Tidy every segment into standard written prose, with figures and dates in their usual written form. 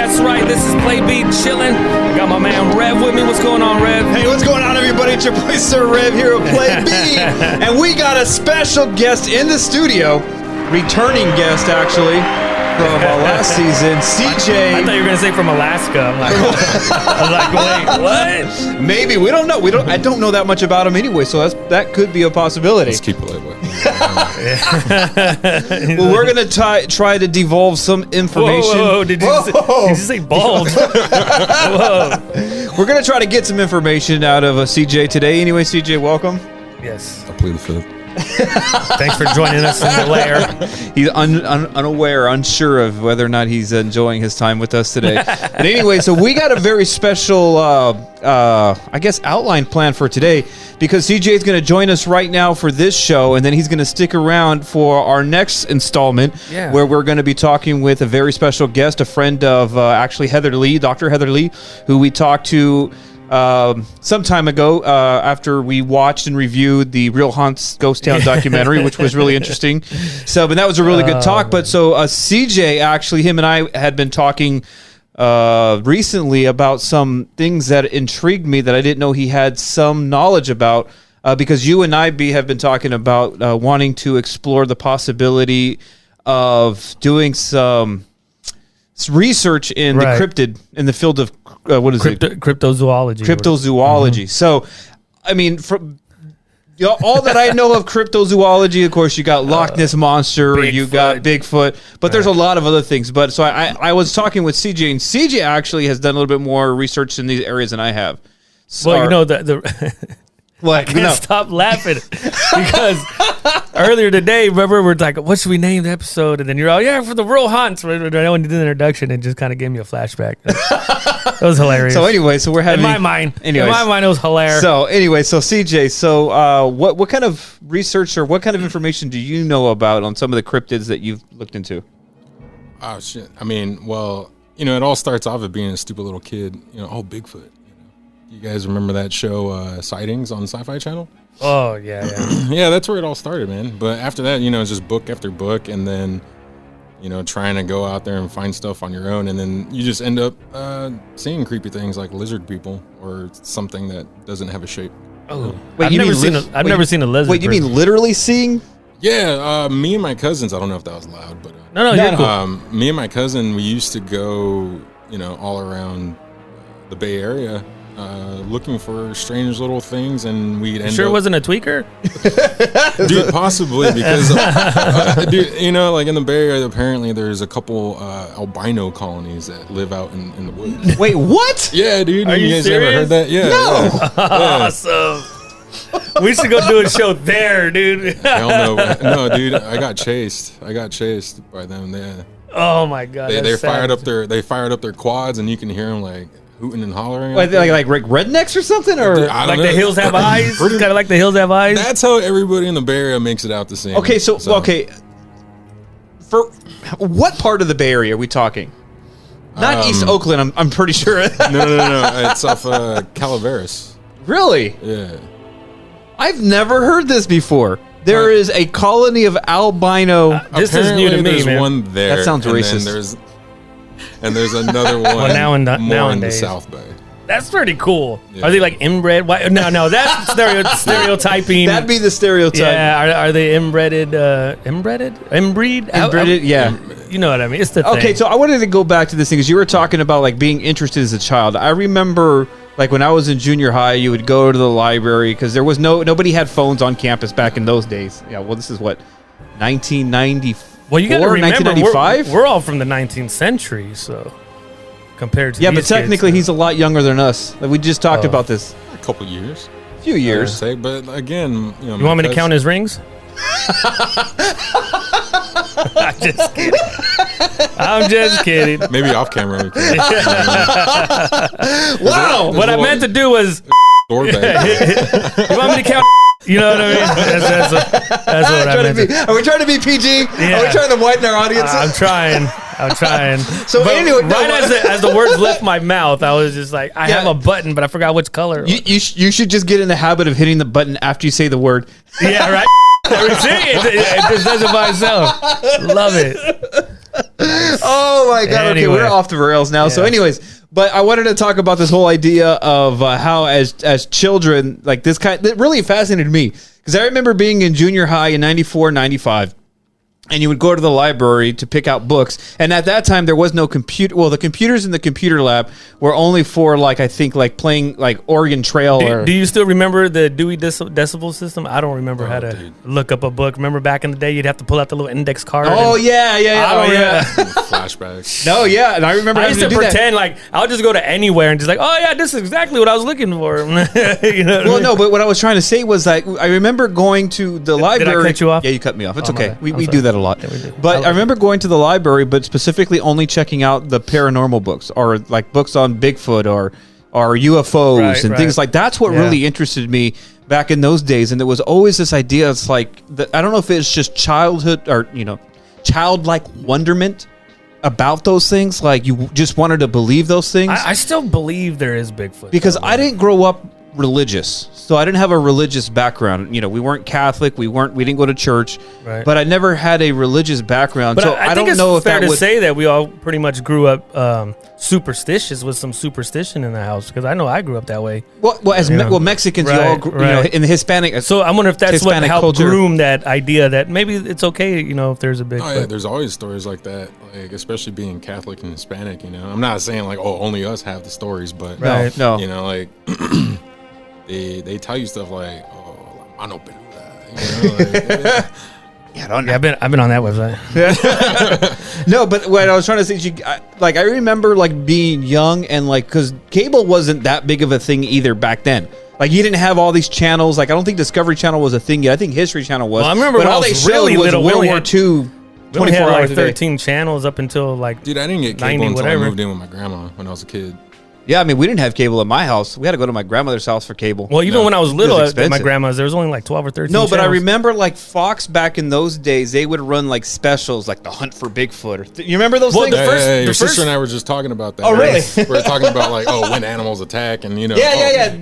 That's right. This is Play Beat Chillin'. I got my man Rev with me. What's going on, Rev? Hey, what's going on, everybody? It's your boy Sir Rev here at Play Beat, and we got a special guest in the studio, returning guest actually from last season, CJ. I thought you were gonna say from Alaska. I'm like, wait, what? Maybe, we don't know. I don't know that much about him anyway, so that could be a possibility. Let's keep it lightweight. Well, we're gonna try to devolve some information. Whoa. Did you say bald? Whoa. We're gonna try to get some information out of CJ today. Anyway, CJ, welcome. Yes. I plead the fifth. Thanks for joining us in the lair. He's unaware, unsure of whether or not he's enjoying his time with us today. But anyway, so we got a very special, I guess, outline plan for today, because CJ is going to join us right now for this show, and then he's going to stick around for our next installment, where we're going to be talking with a very special guest, a friend of actually Heather Lee, Dr. Heather Lee, who we talked to some time ago after we watched and reviewed the Real Haunts Ghost Town documentary, which was really interesting. So, but that was a really good talk. But so CJ, actually, him and I had been talking recently about some things that intrigued me that I didn't know he had some knowledge about, because you and I have been talking about wanting to explore the possibility of doing some research in the cryptid, in the field of cryptozoology. Mm-hmm. So, I mean, from all that I know of cryptozoology, of course, you got Loch Ness Monster, you got Bigfoot, but there's a lot of other things. But so I was talking with CJ, and CJ actually has done a little bit more research in these areas than I have. So, well, you know, the I can't stop laughing because earlier today, remember, we're like, what should we name the episode? And then you're all, for the Real Haunts. When you did the introduction, it just kind of gave me a flashback. It was hilarious. So anyway, so we're having... In my mind, it was hilarious. So anyway, so CJ, so what kind of research or what kind of information do you know about on some of the cryptids that you've looked into? Oh, shit. I mean, well, it all starts off as being a stupid little kid. Bigfoot. You guys remember that show, Sightings on Sci-Fi Channel? Oh, yeah. Yeah, that's where it all started, man. But after that, it's just book after book, and then, trying to go out there and find stuff on your own, and then you just end up seeing creepy things like lizard people or something that doesn't have a shape. Oh, wait, I've never seen a lizard. Wait, you mean literally seeing? Yeah, me and my cousins, I don't know if that was loud, but... No, you're cool. Me and my cousin, we used to go, all around the Bay Area, looking for strange little things, and we'd end sure up... it wasn't a tweaker? Dude, possibly, because like in the Bay Area, apparently there's a couple albino colonies that live out in the woods. Wait, what? Yeah, dude. Are you guys serious? ever heard that? Yeah. No. Yeah. Awesome. We should go do a show there, dude. Hell no. No, dude, I got chased by them. Yeah. Oh my god. They fired up their quads, and you can hear them like hooting and hollering. Like rednecks or something, or Dude, like the hills have eyes. Kind of like the hills have eyes. That's how everybody in the Bay Area makes it out the same. Okay, so okay. For what part of the Bay Area are we talking? Not East Oakland. I'm pretty sure. No. It's off Calaveras. Really? Yeah. I've never heard this before. There is a colony of albino. This is new to me, there's man. one there. That sounds racist. There's another one well, more nowadays. in the South Bay. That's pretty cool. Yeah. Are they like inbred? No, that's stereotyping. That'd be the stereotype. Yeah, are they inbreeded? Inbreeded, yeah. You know what I mean? It's the thing. Okay, so I wanted to go back to this thing because you were talking about like being interested as a child. I remember like when I was in junior high, you would go to the library because there was nobody had phones on campus back in those days. Yeah, well, this is what 1994. Well, you got to remember, 1995. We're all from the 19th century, so compared to but technically he's a lot younger than us. Like, we just talked about this. A couple years. A few years. Say, but again, you want me to count his rings? I'm just kidding. Maybe off camera. Wow. What I meant to do was you want me to count? You know what I mean? That's what I meant. Are we trying to be PG? Yeah. Are we trying to widen our audience? I'm trying. So but anyway, as the words left my mouth, I was just like, I have a button, but I forgot which color. You should just get in the habit of hitting the button after you say the word. Yeah, right. See, it just does it by itself. Love it. Oh my God. Okay, we're off the rails now. Yeah. So anyways, but I wanted to talk about this whole idea of how as children, like this that really fascinated me. Because I remember being in junior high in 94, 95. And you would go to the library to pick out books. And at that time, there was no computer. Well, the computers in the computer lab were only for, like, I think, like playing, like, Oregon Trail. Do you still remember the Dewey Decimal System? I don't remember how to look up a book. Remember back in the day, you'd have to pull out the little index card. Oh, yeah. Flashbacks. No, yeah. And I remember I used to pretend, like, I'll just go to anywhere and just like, oh, yeah, this is exactly what I was looking for. You know well, no, but what I was trying to say was that I remember going to the library. Did I cut you off? Yeah, you cut me off. It's okay. We do that a lot. Yeah, but I remember going to the library, but specifically only checking out the paranormal books or like books on Bigfoot or UFOs and things like that's what really interested me back in those days. And there was always this idea. It's like, I don't know if it's just childhood or, childlike wonderment about those things. Like you just wanted to believe those things. I still believe there is Bigfoot. Because I didn't grow up religious, so I didn't have a religious background. We weren't Catholic, we didn't go to church, but I never had a religious background. But so I don't think know it's if fair that to say that we all pretty much grew up superstitious with some superstition in the house, because I know I grew up that way. Well, as Mexicans, you all in the Hispanic. So I wonder if that's Hispanic what helped culture. Groom that idea that maybe it's okay, if there's a Bigfoot. Oh yeah, there's always stories like that, like especially being Catholic and Hispanic. I'm not saying like only us have the stories, but no. Like. They tell you stuff like, oh, mano peluda. I've been on that website. No, but what I was trying to say, I remember like being young and like because cable wasn't that big of a thing either back then. Like you didn't have all these channels. Like I don't think Discovery Channel was a thing yet. I think History Channel was. Well, I remember but when all I they was showed really was little. World War II. 24 had hours like 13 channels up until like dude, I didn't get cable until I moved in with my grandma when I was a kid. Yeah, I mean, we didn't have cable at my house. We had to go to my grandmother's house for cable. Well, even when I was little at my grandma's, there was only like 12 or 13 No, but channels. I remember like Fox back in those days, they would run like specials like The Hunt for Bigfoot. You remember those things? Your sister and I were just talking about that. Oh, really? We were talking about like, when animals attack and,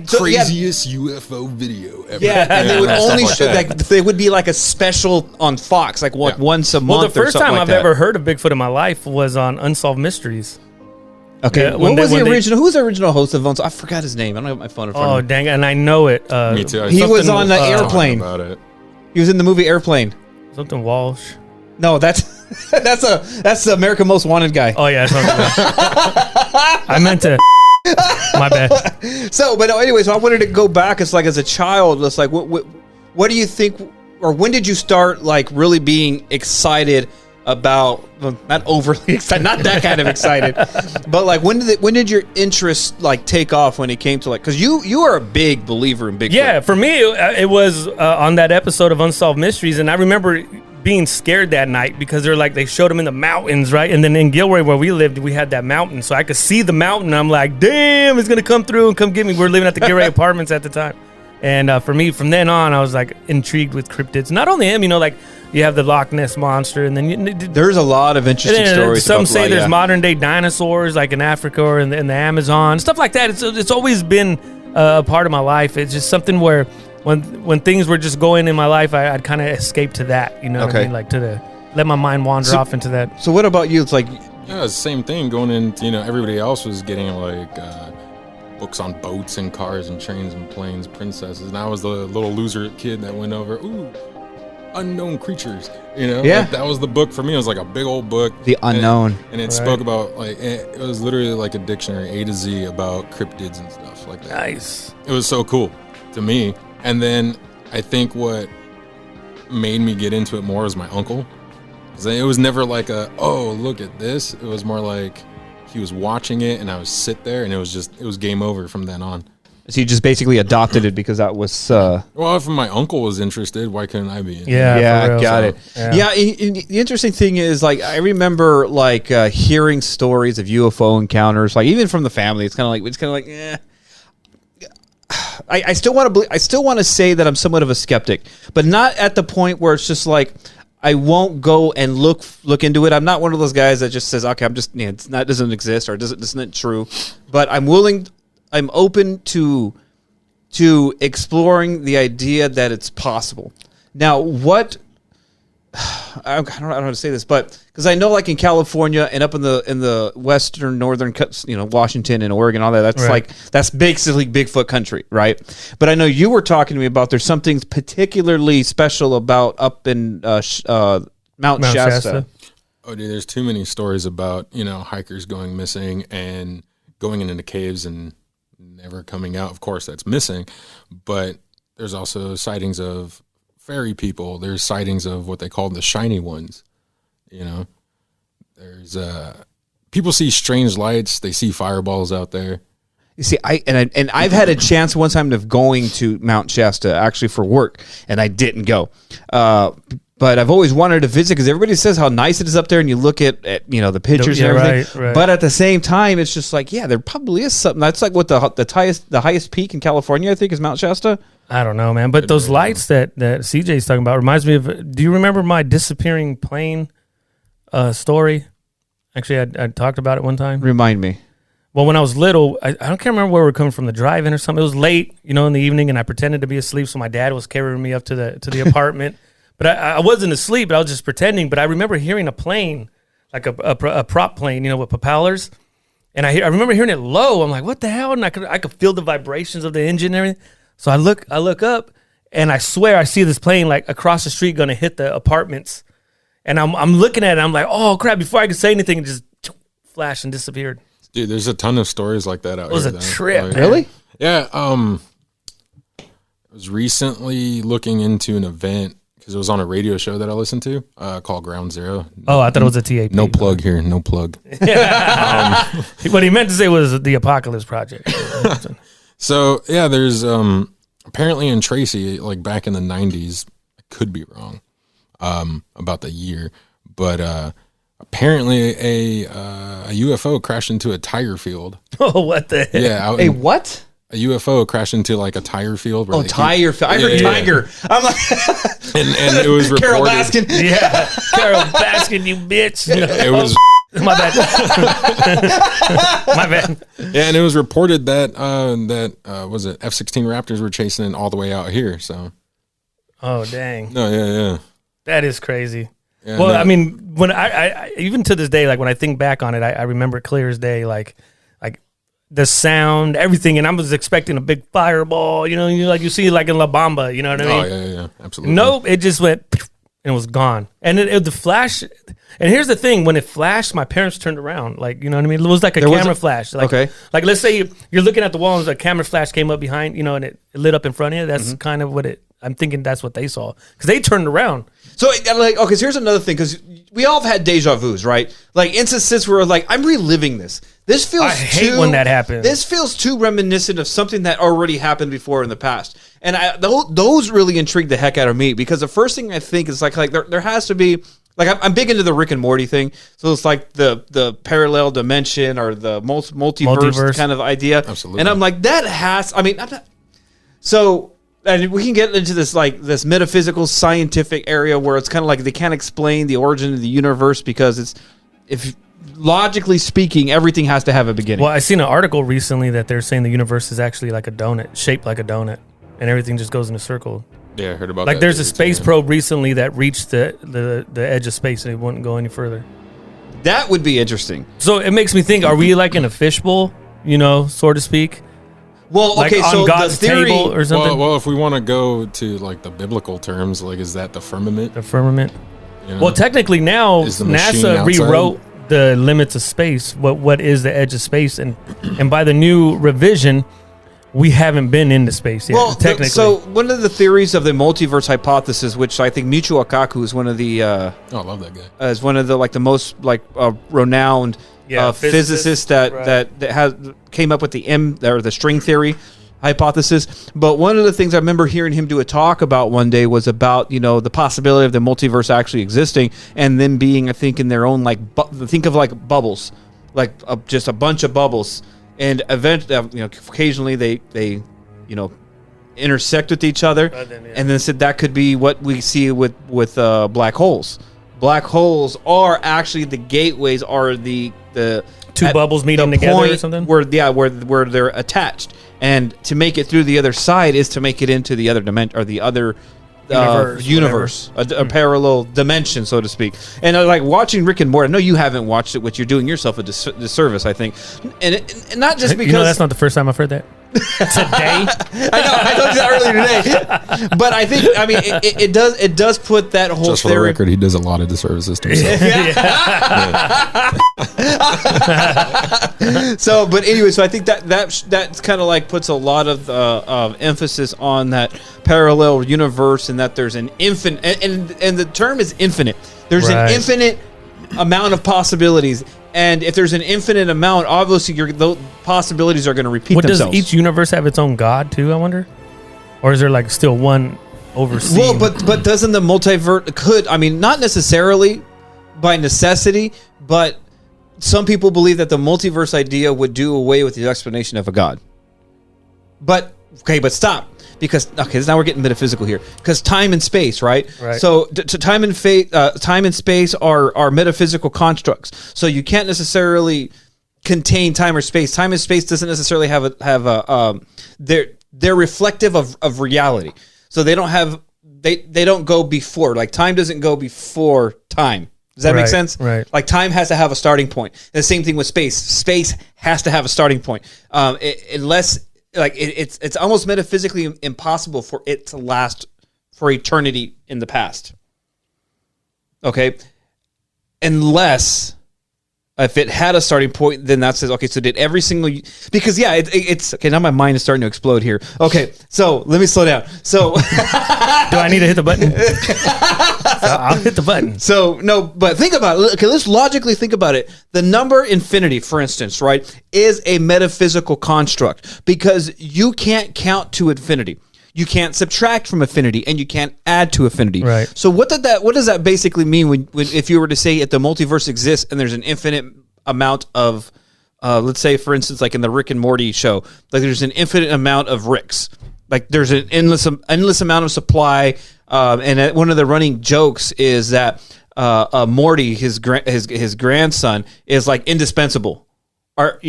craziest UFO video ever. Yeah, and they would only show, they would be like a special on Fox, like once a month or something like that. Well, the first time I've ever heard of Bigfoot in my life was on Unsolved Mysteries. Okay, what was the original? Who was the original host of Unsolved? I forgot his name. I don't have my phone in front of me. Oh, dang, and I know it. Me too. He was on the Airplane. About it. He was in the movie Airplane. Something Walsh. No, that's the American Most Wanted guy. Oh yeah, I meant to. My bad. So, but anyways, I wanted to go back. It's like as a child, it's like what do you think, or when did you start like really being excited about, not overly excited, not that kind of excited, but like when did your interest like take off when it came to like, because you are a big believer in Bigfoot. Yeah, for me it was on that episode of Unsolved Mysteries, and I remember being scared that night because they showed them in the mountains, right? And then in Gilroy where we lived, we had that mountain, so I could see the mountain. I'm like, damn, it's gonna come through and come get me. We're living at the Gilroy apartments at the time. And for me, from then on, I was like intrigued with cryptids. Not only him, like you have the Loch Ness monster, and then there's a lot of interesting stories. Some say there's modern day dinosaurs, like in Africa or in the Amazon, stuff like that. It's always been a part of my life. It's just something where when things were just going in my life, I'd kind of escape to that. You know what I mean? Like let my mind wander off into that. So what about you? It's like it's the same thing going into everybody else was getting like. Books on boats and cars and trains and planes, princesses, and I was the little loser kid that went over unknown creatures. Yeah, that was the book for me. It was like a big old book, The Unknown, and it spoke about like it was literally like a dictionary A to Z about cryptids and stuff like that. Nice. It was so cool to me. And then I think what made me get into it more was my uncle, because it was never like look at this. It was more like he was watching it, and I would sit there, and it was game over from then on. So you just basically adopted it because that was. Well, if my uncle was interested, why couldn't I be? Yeah, got it. Yeah, and the interesting thing is, like, I remember like hearing stories of UFO encounters, like even from the family. It's kind of like, I still want to believe. I still want to say that I'm somewhat of a skeptic, but not at the point where it's just like. I won't go and look into it. I'm not one of those guys that just says, okay, I'm just, it doesn't exist or isn't true. But I'm open to exploring the idea that it's possible. Now, I don't know how to say this, but because I know like in California and up in the western northern, Washington and Oregon, all that, that's basically Bigfoot country, right? But I know you were talking to me about there's something particularly special about up in Mount Shasta. Oh, dude, there's too many stories about hikers going missing and going into the caves and never coming out. Of course, that's missing, but there's also sightings of fairy people. There's sightings of what they call the shiny ones. There's people see strange lights. They see fireballs out there. You see, I've had a chance one time of going to Mount Shasta actually for work, and I didn't go. But I've always wanted to visit because everybody says how nice it is up there, and you look at the pictures and everything. Right. But at the same time, it's just like, yeah, there probably is something. That's like what the highest peak in California, I think, is Mount Shasta. I don't know, man. But those lights that CJ's talking about reminds me of. Do you remember my disappearing plane story? Actually, I talked about it one time. Remind me. Well, when I was little, I can't remember where we were coming from, the drive-in or something. It was late, in the evening, and I pretended to be asleep, so my dad was carrying me up to the apartment. But I wasn't asleep, but I was just pretending. But I remember hearing a plane, like a prop plane, with propellers. And I remember hearing it low. I'm like, what the hell? And I could feel the vibrations of the engine and everything. So I look up, and I swear I see this plane like across the street going to hit the apartments. And I'm looking at it. I'm like, oh crap! Before I could say anything, it just flashed and disappeared. Dude, there's a ton of stories like that out here. It was a trip. Like, really? Yeah. I was recently looking into an event because it was on a radio show that I listened to called Ground Zero. Oh, I thought it was a TAP. No plug here. No plug. What he meant to say was the Apocalypse Project. So, yeah, there's apparently in Tracy, like back in the 90s, I could be wrong about the year, but apparently a UFO crashed into a tire field. Oh, what the heck? Yeah. What? A UFO crashed into like a tire field. Tire field. I heard tiger. Yeah. I'm like, and it was reported. Carol Baskin. Yeah, Carol Baskin, you bitch. It was. My bad. My bad. Yeah, and it was reported that was it F-16 Raptors were chasing it all the way out here. So. Oh dang. No, yeah. That is crazy. Yeah, well, I mean, when I even to this day, like when I think back on it, I remember it clear as day, like the sound, everything, and I was expecting a big fireball, like you see like in La Bamba, you know what I mean? Oh yeah, absolutely. Nope, it just went and it was gone. And the flash, and here's the thing: when it flashed, my parents turned around, like, you know what I mean? It was like a camera flash. Like, okay. Like let's say you're looking at the wall and a camera flash came up behind, and it lit up in front of you. That's kind of what I'm thinking that's what they saw because they turned around. So, like, okay, so here's another thing, because we all have had deja vus, right? Like, instances where, like, I'm reliving this. This feels I hate when that happens. This feels too reminiscent of something that already happened before in the past. And those really intrigue the heck out of me, because the first thing I think is, like there has to be, like, I'm big into the Rick and Morty thing. So it's like the parallel dimension or the multiverse kind of idea. Absolutely. And I'm like, that has, I mean, I'm not, so... And we can get into this metaphysical, scientific area where it's kind of like they can't explain the origin of the universe because if logically speaking, everything has to have a beginning. Well, I seen an article recently that they're saying the universe is actually like a donut, shaped like a donut, and everything just goes in a circle. Yeah, I heard about that. Like there's a space too. probe recently that reached the edge of space and it wouldn't go any further. That would be interesting. So it makes me think: are we like in a fishbowl, so to speak? Well, okay, like so God's the theory, table or something. Well, if we want to go to like the biblical terms, like is that the firmament? The firmament. Well, technically now NASA rewrote the limits of space. What is the edge of space, and by the new revision, we haven't been into space yet. Well, technically. So one of the theories of the multiverse hypothesis, which I think Michio Kaku is one of the I love that guy. Is one of the the most renowned physicists that came up with the string theory hypothesis. But one of the things I remember hearing him do a talk about one day was about the possibility of the multiverse actually existing and then being, I think, in their own think of like bubbles, like just a bunch of bubbles, and eventually occasionally they intersect with each other, and then said that could be what we see with black holes. Black holes are actually the gateways, are the two bubbles meeting together or something? Where they're attached. And to make it through the other side is to make it into the other dimension or the other universe, a parallel dimension, so to speak. And like watching Rick and Morty, I know you haven't watched it, which you're doing yourself a disservice, I think. And not just because that's not the first time I've heard that. Today, I told you that earlier today. But I think, it does put that whole just for the record, he does a lot of disservices to himself. So, but anyway, so I think that's kind of like puts a lot of emphasis on that parallel universe, and that there's an infinite, and the term is infinite. There's an infinite amount of possibilities. And if there's an infinite amount, obviously the possibilities are going to repeat themselves. Does each universe have its own god too, I wonder? Or is there like still one overseeing? Well, but doesn't the multiverse not necessarily by necessity, but some people believe that the multiverse idea would do away with the explanation of a god. But stop. Because now we're getting metaphysical here. Because time and space, right? So time and space are metaphysical constructs. So you can't necessarily contain time or space. Time and space doesn't necessarily have they're reflective of reality. So they don't go before. Like time doesn't go before time. Does that make sense? Right. Like time has to have a starting point. The same thing with space. Space has to have a starting point. Unless. Like it's almost metaphysically impossible for it to last for eternity in the past. Okay, unless if it had a starting point, then that says okay. So did every single because it's okay. Now my mind is starting to explode here. Okay, so let me slow down. So do I need to hit the button? I'll hit the button. So no, but think about it. Okay, let's logically think about it. The number infinity, for instance, right, is a metaphysical construct because you can't count to infinity. You can't subtract from infinity, and you can't add to infinity. Right. So what does that basically mean when if you were to say if the multiverse exists and there's an infinite amount of, let's say for instance, like in the Rick and Morty show, like there's an infinite amount of Ricks, like there's an endless amount of supply. And one of the running jokes is that Morty, his grandson, is like indispensable, or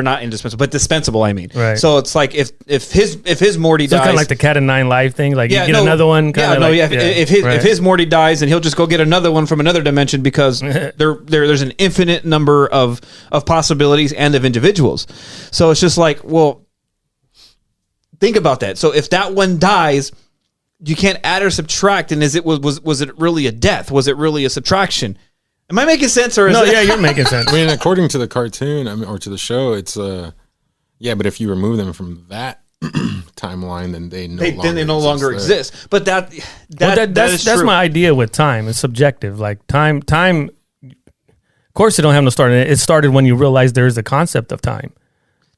not indispensable, but dispensable. I mean, right. So it's like if his Morty dies, kind of like the cat and nine life thing. Like you get another one. If his Morty dies, and he'll just go get another one from another dimension because there's an infinite number of possibilities and of individuals. So it's just like, well, think about that. So if that one dies, you can't add or subtract, and was it really a death? Was it really a subtraction? Am I making sense? Or you're making sense. I mean, according to the cartoon, or to the show, it's but if you remove them from that timeline, then they no longer exist. But that's my idea with time. It's subjective. Like time. Of course, it don't have no start. It started when you realize there is a concept of time.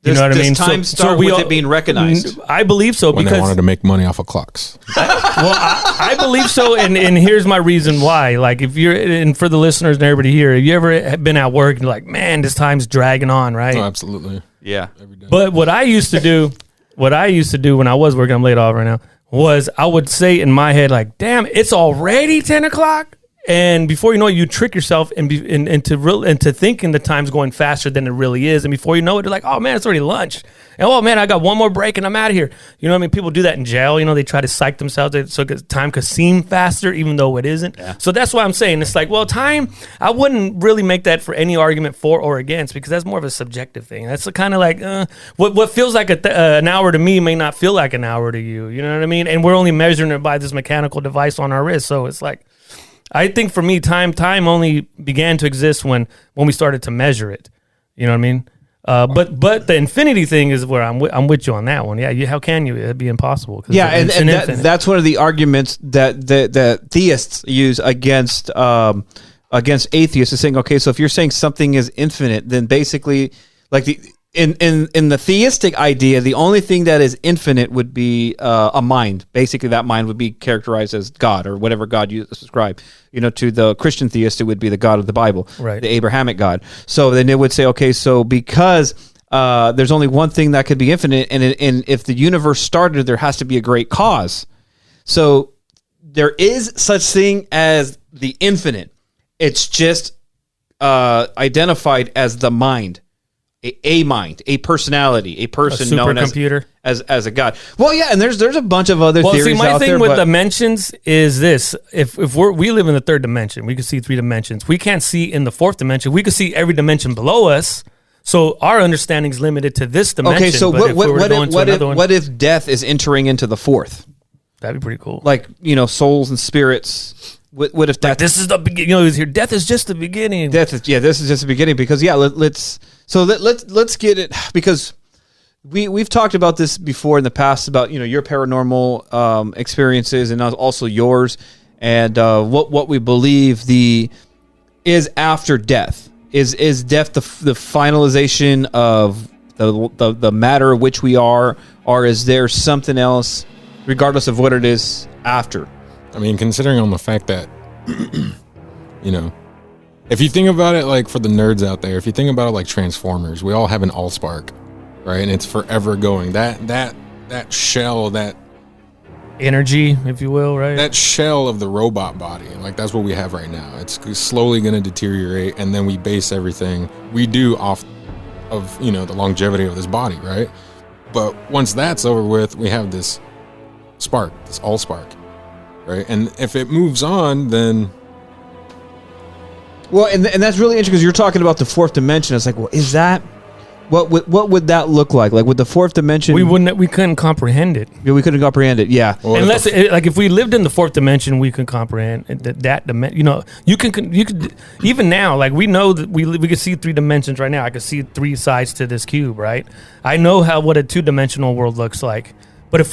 You know what I mean? Time start with it being recognized. I believe so when because they wanted to make money off of clocks. I believe so, and here's my reason why. Like, if you're, and for the listeners and everybody here, have you ever been at work and you're like, man, this time's dragging on, right? Oh, absolutely. Yeah. Every day. But what I used to do when I was working, I'm laid off right now, was I would say in my head like, damn, it's already 10 o'clock. And before you know it, you trick yourself into thinking the time's going faster than it really is. And before you know it, you're like, oh, man, it's already lunch. And, oh, man, I got one more break and I'm out of here. You know what I mean? People do that in jail. You know, they try to psych themselves so time could seem faster even though it isn't. Yeah. So that's why I'm saying it's like, well, time, I wouldn't really make that for any argument for or against because that's more of a subjective thing. That's kind of like what feels like an hour to me may not feel like an hour to you. You know what I mean? And we're only measuring it by this mechanical device on our wrist. So it's like, I think for me, time only began to exist when we started to measure it. You know what I mean? But the infinity thing is where I'm with you on that one. Yeah, how can you? It'd be impossible. Yeah, and that's one of the arguments that theists use against atheists is saying, okay, so if you're saying something is infinite, then basically, like in the theistic idea, the only thing that is infinite would be a mind. Basically, that mind would be characterized as God or whatever God you subscribe. You know, to the Christian theist, it would be the God of the Bible, right? The Abrahamic God. So then it would say, okay, so because there's only one thing that could be infinite, and if the universe started, there has to be a great cause. So there is such thing as the infinite. It's just identified as the mind. a mind, a personality, a person known as a god. Well, yeah, and there's a bunch of other theories see, my out thing there, with dimensions is this: if we live in the third dimension, we can see 3 dimensions. We can't see in the fourth dimension. We can see every dimension below us. So our understanding is limited to this dimension. Okay, so what if death is entering into the fourth? That'd be pretty cool. Like, souls and spirits. What if that? Like, this is the beginning. Death is just the beginning. This is just the beginning, because let's get it, because we've talked about this before in the past about your paranormal experiences and also yours, and what we believe is after death. Is death the finalization of the matter of which we are, or is there something else, regardless of what it is, after? I mean, considering on the fact that, if you think about it, like, for the nerds out there, if you think about it like Transformers, we all have an Allspark, right? And it's forever going. That shell, that energy, if you will, right? That shell of the robot body, like, that's what we have right now. It's slowly going to deteriorate, and then we base everything we do off of, the longevity of this body, right? But once that's over with, we have this spark, this Allspark, right? And if it moves on, then... Well, and that's really interesting, because you're talking about the fourth dimension. It's like, well, is that... What would that look like? Like, with the fourth dimension, we couldn't comprehend it. Yeah, we couldn't comprehend it. Yeah, well, unless like if we lived in the fourth dimension, we could comprehend that dimension. You could even now, like, we know that we could see 3 dimensions right now. I could see 3 sides to this cube, right? I know what a 2-dimensional world looks like. But if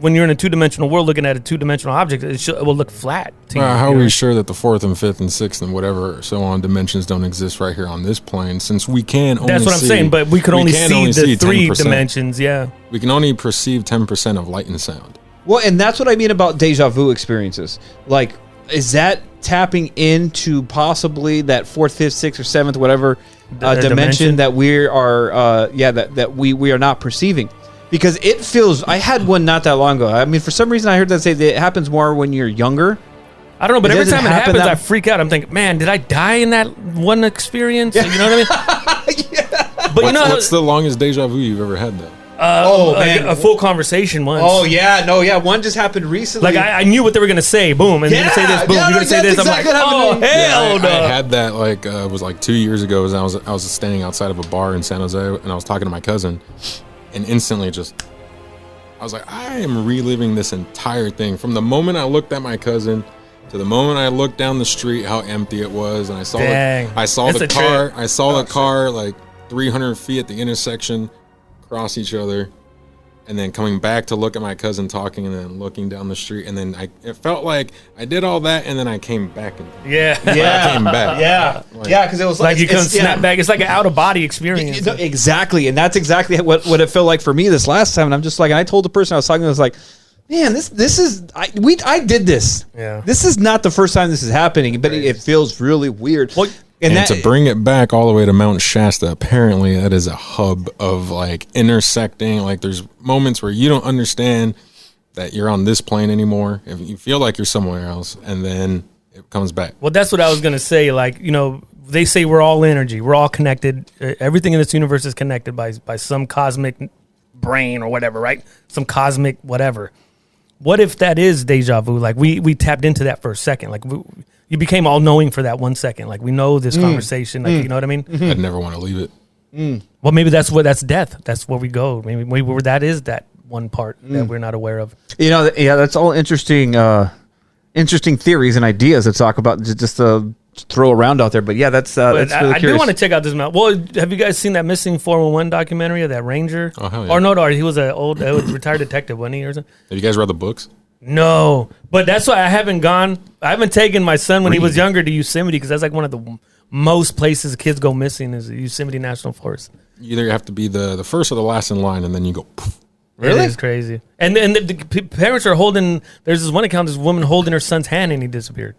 when you're in a 2-dimensional world looking at a 2-dimensional object, it will look flat to you. How are we sure that the 4th and 5th and 6th and whatever so on dimensions don't exist right here on this plane, since we can only That's what I'm saying, but we could only see the 3 dimensions, yeah. We can only perceive 10% of light and sound. Well, and that's what I mean about deja vu experiences. Like, is that tapping into possibly that 4th, 5th, 6th, or 7th, whatever dimension that we are that we are not perceiving? Because it feels... I had one not that long ago. I mean, for some reason, I heard that say that it happens more when you're younger. I don't know, but every time it happens, I freak out. I'm thinking, man, did I die in that one experience? Yeah. You know what I mean? Yeah. But what's the longest deja vu you've ever had, though? Man, a full conversation once. Oh, yeah. No, yeah. One just happened recently. Like, I knew what they were going to say. Boom. And you're going to say this. Boom. You're going to say this. Exactly. I'm like, hell no. I had that, like, it was like 2 years ago. I was standing outside of a bar in San Jose, and I was talking to my cousin, and instantly I was like, I am reliving this entire thing from the moment I looked at my cousin to the moment I looked down the street, how empty it was, and I saw the car like 300 feet at the intersection cross each other, and then coming back to look at my cousin talking, and then looking down the street, and then it felt like I did all that, and then I came back. I came back. Because it was like you couldn't snap back. It's like an out of body experience. Exactly, and that's exactly what it felt like for me this last time. And I'm just like, and I told the person I was talking to, I was like, man, this is I did this. Yeah, this is not the first time this is happening, but it feels really weird. Well, and to bring it back all the way to Mount Shasta, apparently that is a hub of, like, intersecting. Like, there's moments where you don't understand that you're on this plane anymore. If you feel like you're somewhere else, and then it comes back. Well, that's what I was gonna say. Like, they say we're all energy, we're all connected. Everything in this universe is connected by some cosmic brain or whatever, right? Some cosmic whatever. What if that is deja vu? Like, we tapped into that for a second. Like, you became all knowing for that 1 second. Like, we know this conversation. Like, you know what I mean? I'd never want to leave it. Well, maybe that's death. That's where we go. Maybe that is that one part that we're not aware of. That's all interesting theories and ideas to talk about, just to throw around out there. But yeah, that's really I do want to check out this mountain. Well, have you guys seen that missing 411 documentary of that ranger? Oh, hell yeah. Or no, he was an old retired detective, wasn't he, or something? Have you guys read the books? No, but that's why I haven't taken my son when he was younger to Yosemite, because that's like one of the most places kids go missing is Yosemite National Forest. You either have to be the first or the last in line, and then you go poof. Really? It is crazy. And the parents are holding, there's this one account, this woman holding her son's hand, and he disappeared.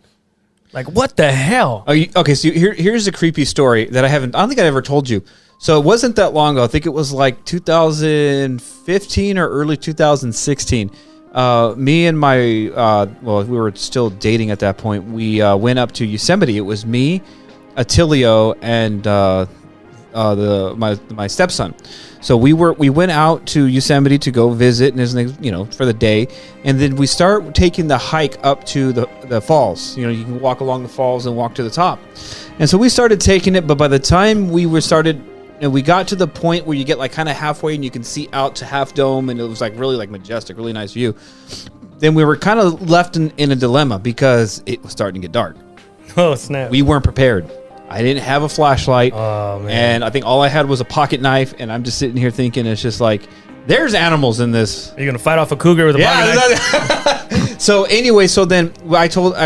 Like, what the hell? Okay, so here's a creepy story that I don't think I ever told you. So it wasn't that long ago. I think it was like 2015 or early 2016. Me and my, we were still dating at that point. We went up to Yosemite. It was me, Attilio, and my stepson. So we went out to Yosemite to go visit and for the day, and then we start taking the hike up to the falls. You can walk along the falls and walk to the top. And so we started taking it, but by the time we got to the point where you get like kind of halfway and you can see out to Half Dome, and it was like really like majestic, really nice view. Then we were kind of left in a dilemma because it was starting to get dark. Oh snap! We weren't prepared. I didn't have a flashlight, and I think all I had was a pocket knife, and I'm just sitting here thinking, it's just like, there's animals in this. Are you gonna fight off a cougar with a pocket knife? So anyway, then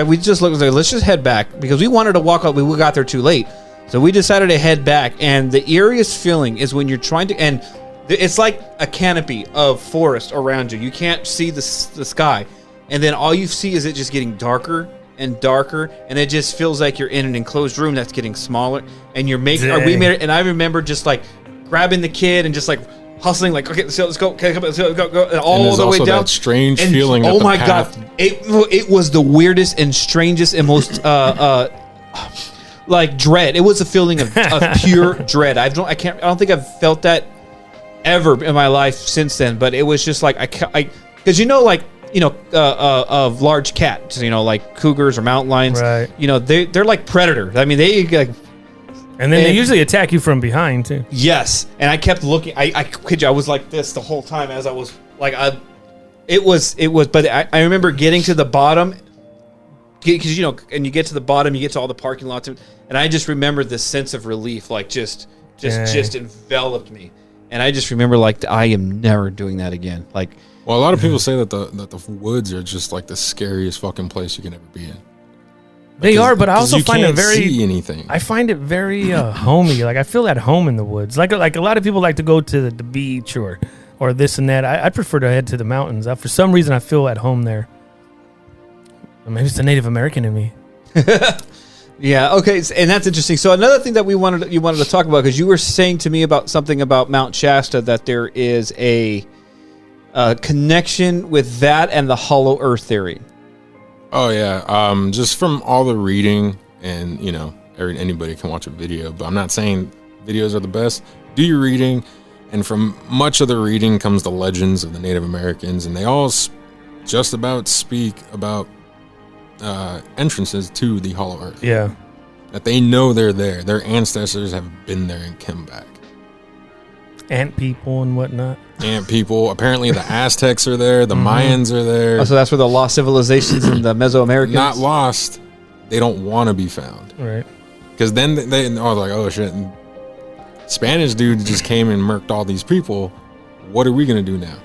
we just looked like, let's just head back, because we wanted to walk up. We got there too late, so we decided to head back. And the eeriest feeling is when you're trying to, and it's like a canopy of forest around you. You can't see the sky, and then all you see is it just getting darker and darker, and it just feels like you're in an enclosed room that's getting smaller, and we made it. And I remember just like grabbing the kid and just like hustling, like, okay, so let's go, okay, let's go, and all and the way down. That strange feeling. Oh my god, it was the weirdest and strangest and most like dread. It was a feeling of pure dread. I don't think I've felt that ever in my life since then. But it was just like because of large cats, like cougars or mountain lions, right? They're like predators. I mean, they like, and then they usually attack you from behind too. Yes, and I kept looking. I kid you, I was like this the whole time as I was like, it was. But I remember getting to the bottom, because and you get to the bottom, you get to all the parking lots, and I just remember this sense of relief, like just enveloped me, and I just remember like I am never doing that again, like. Well, a lot of people say that the woods are just like the scariest fucking place you can ever be in. They are, but I also find it very. See anything. I find it very homey. Like I feel at home in the woods. Like a lot of people like to go to the beach or this and that. I prefer to head to the mountains. For some reason, I feel at home there. Or maybe it's the Native American in me. Yeah. Okay. And that's interesting. So another thing that you wanted to talk about, because you were saying to me about something about Mount Shasta, that there is a connection with that and the hollow earth theory. Oh yeah, just from all the reading, and anybody can watch a video, but I'm not saying videos are the best. Do your reading, and from much of the reading comes the legends of the Native Americans, and they all just about speak about entrances to the hollow earth. Yeah, that they know they're there. Their ancestors have been there and come back. Ant people and whatnot. Ant people. Apparently the Aztecs are there. The Mayans are there. Oh, so that's where the lost civilizations and the Mesoamericans? Not lost. They don't want to be found. Right. Because then they are like, oh shit. And Spanish dude just came and murked all these people. What are we going to do now?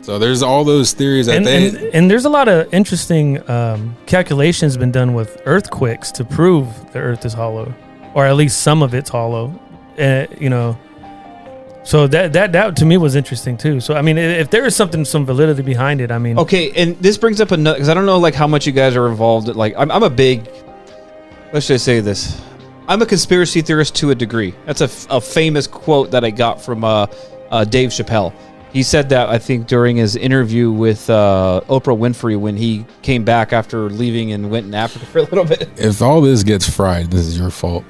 So there's all those theories that and there's a lot of interesting calculations been done with earthquakes to prove the earth is hollow, or at least some of it's hollow. So that to me was interesting too. So I mean, if there is some validity behind it, I mean. Okay, and this brings up another, because I don't know like how much you guys are involved. Like I'm a big. What should I say this? I'm a conspiracy theorist to a degree. That's a famous quote that I got from Dave Chappelle. He said that, I think, during his interview with Oprah Winfrey when he came back after leaving and went in Africa for a little bit. If all this gets fried, this is your fault.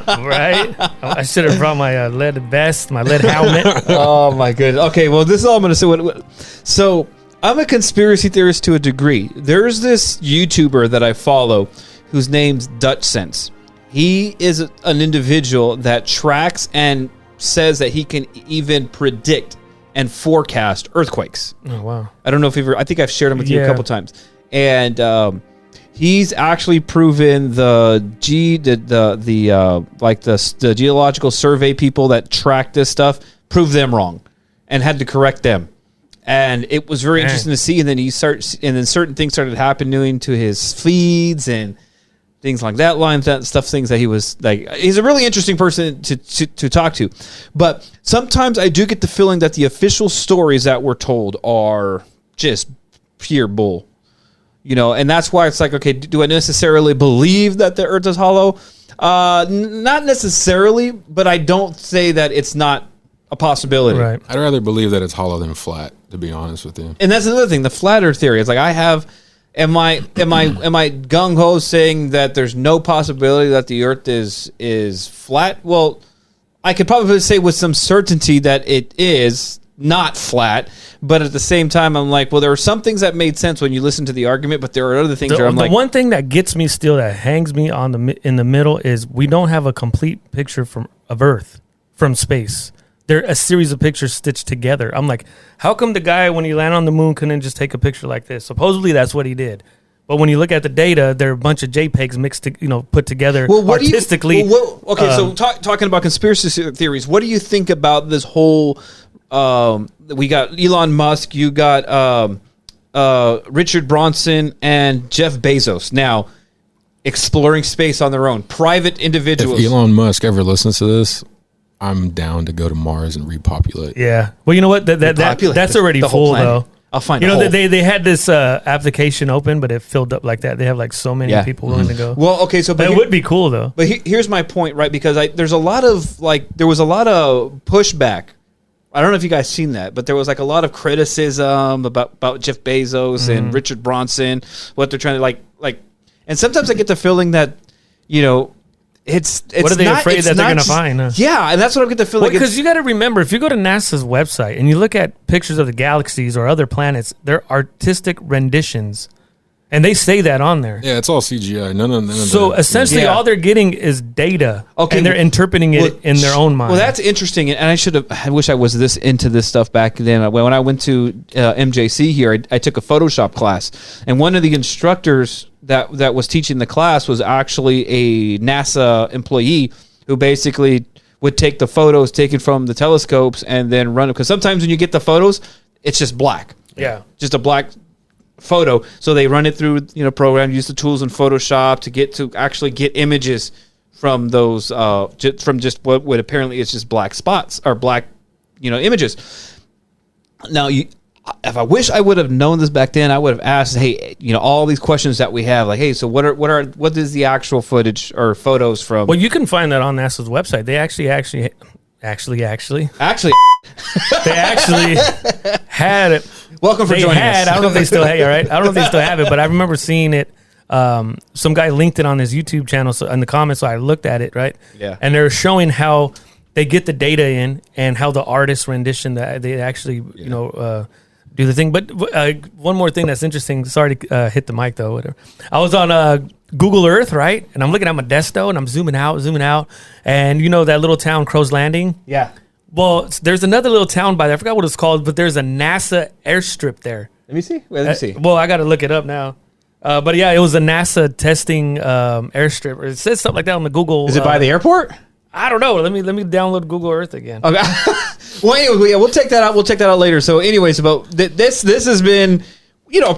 Right? I should have brought my lead vest, my lead helmet. Oh, my goodness. Okay, well, this is all I'm going to say. So, I'm a conspiracy theorist to a degree. There's this YouTuber that I follow whose name's Dutch Sense. He is an individual that tracks and says that he can even predict and forecast earthquakes. Oh wow! I don't know if I think I've shared him with you a couple times, and he's actually proven the geological survey people that track this stuff proved them wrong, and had to correct them. And it was very interesting to see. And then certain things started happening to his feeds and things like that, things that he was like. He's a really interesting person to talk to, but sometimes I do get the feeling that the official stories that we're told are just pure bull, and that's why it's like, okay, do I necessarily believe that the earth is hollow? Not necessarily, but I don't say that it's not a possibility. Right. I'd rather believe that it's hollow than flat, to be honest with you. And that's another thing, the flat earth theory. It's like I have Am I gung ho saying that there's no possibility that the Earth is flat? Well, I could probably say with some certainty that it is not flat, but at the same time, I'm like, well, there are some things that made sense when you listen to the argument, but there are other things where I'm like, the one thing that gets me still, that hangs me in the middle, is we don't have a complete picture of Earth from space. They're a series of pictures stitched together. I'm like, how come the guy, when he landed on the moon, couldn't just take a picture like this? Supposedly that's what he did. But when you look at the data, they're a bunch of JPEGs mixed, put together artistically. Talking about conspiracy theories, what do you think about this whole? We got Elon Musk, you got Richard Branson, and Jeff Bezos now exploring space on their own, private individuals. If Elon Musk ever listens to this, I'm down to go to Mars and repopulate. Yeah. Well, you know what? That's already full, though. I'll find they had this application open, but it filled up like that. They have like so many people willing to go. Well, okay, so but it would be cool though. But here's my point, right? Because there was a lot of pushback. I don't know if you guys seen that, but there was like a lot of criticism about Jeff Bezos and Richard Branson, what they're trying to like, and sometimes I get the feeling that it's what are they afraid that they're going to find? Huh? Yeah, and that's what I get the feeling. Because you got to remember, if you go to NASA's website and you look at pictures of the galaxies or other planets, they're artistic renditions, and they say that on there. Yeah, it's all CGI. None of so essentially, all they're getting is data, and they're interpreting it in their own mind. Well, that's interesting, and I wish I was into this stuff back then. When I went to MJC here, I took a Photoshop class, and one of the instructors that was teaching the class was actually a NASA employee who basically would take the photos taken from the telescopes and then run it. Because sometimes when you get the photos, it's just black. Yeah. Just a black photo. So they run it through, program, use the tools in Photoshop to actually get images from those, from just what apparently is just black spots or black, images. Now, if I wish I would have known this back then, I would have asked, hey, all these questions that we have, like, hey, so what is the actual footage or photos from? Well, you can find that on NASA's website. They actually they actually had it. Welcome for joining us. I don't know if they still have it, right? I don't know if they still have it, but I remember seeing it. Some guy linked it on his YouTube channel in the comments, so I looked at it, right? Yeah. And they're showing how they get the data in and how the artist rendition that they actually, do the thing. But one more thing that's interesting. Sorry to hit the mic though. Whatever. I was on Google Earth, right? And I'm looking at my desktop and I'm zooming out, and that little town, Crow's Landing. Yeah. Well, there's another little town by there. I forgot what it's called, but there's a NASA airstrip there. Let me see. Let me see. Well, I got to look it up now. But yeah, it was a NASA testing airstrip. It says something like that on the Google. Is it by the airport? I don't know. Let me download Google Earth again. Okay. Well, anyway, we'll take that out. We'll take that out later. So, anyways, this has been,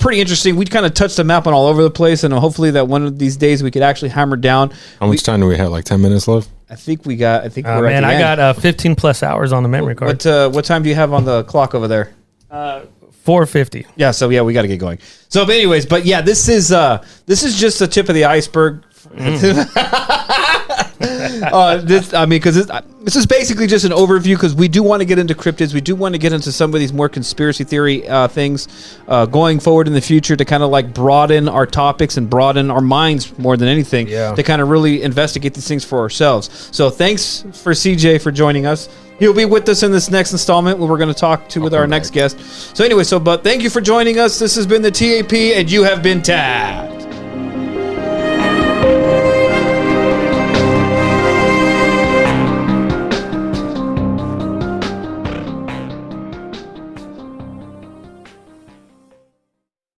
pretty interesting. We kind of touched the map on all over the place, and hopefully that one of these days we could actually hammer down. How much time do we have? Like 10 minutes left? I think we're at the end. I got 15 plus hours on the memory card. What time do you have on the clock over there? 4:50. Yeah. So yeah, we got to get going. So, but anyways, this is just the tip of the iceberg. This is basically just an overview because we do want to get into cryptids. We do want to get into some of these more conspiracy theory things going forward in the future to kind of like broaden our topics and broaden our minds more than anything to kind of really investigate these things for ourselves. So thanks for CJ for joining us. He'll be with us in this next installment where we're going to talk with our next guest. So anyway, but thank you for joining us. This has been the TAP and you have been tapped.